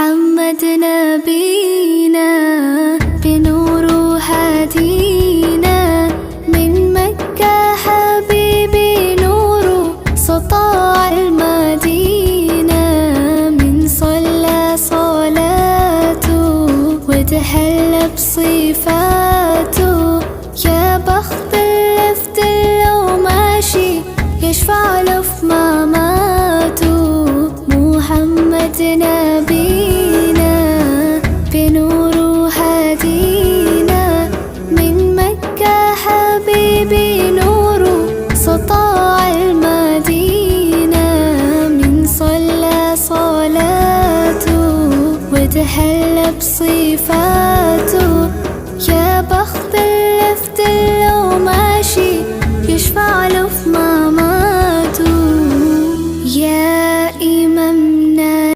محمد نبينا بنور هدينا من مكة حبيبي نور سطاع المدينة من صلى صلاته وتحلى بصفاته يا بخت اللفت لو ماشي يشفع له في مماته محمد نبينا بنور هدينا من مكة حبيبي نور سطاع المدينة من صلى صلاته وتحلى بصفاته يا بخت اللفت لو ماشي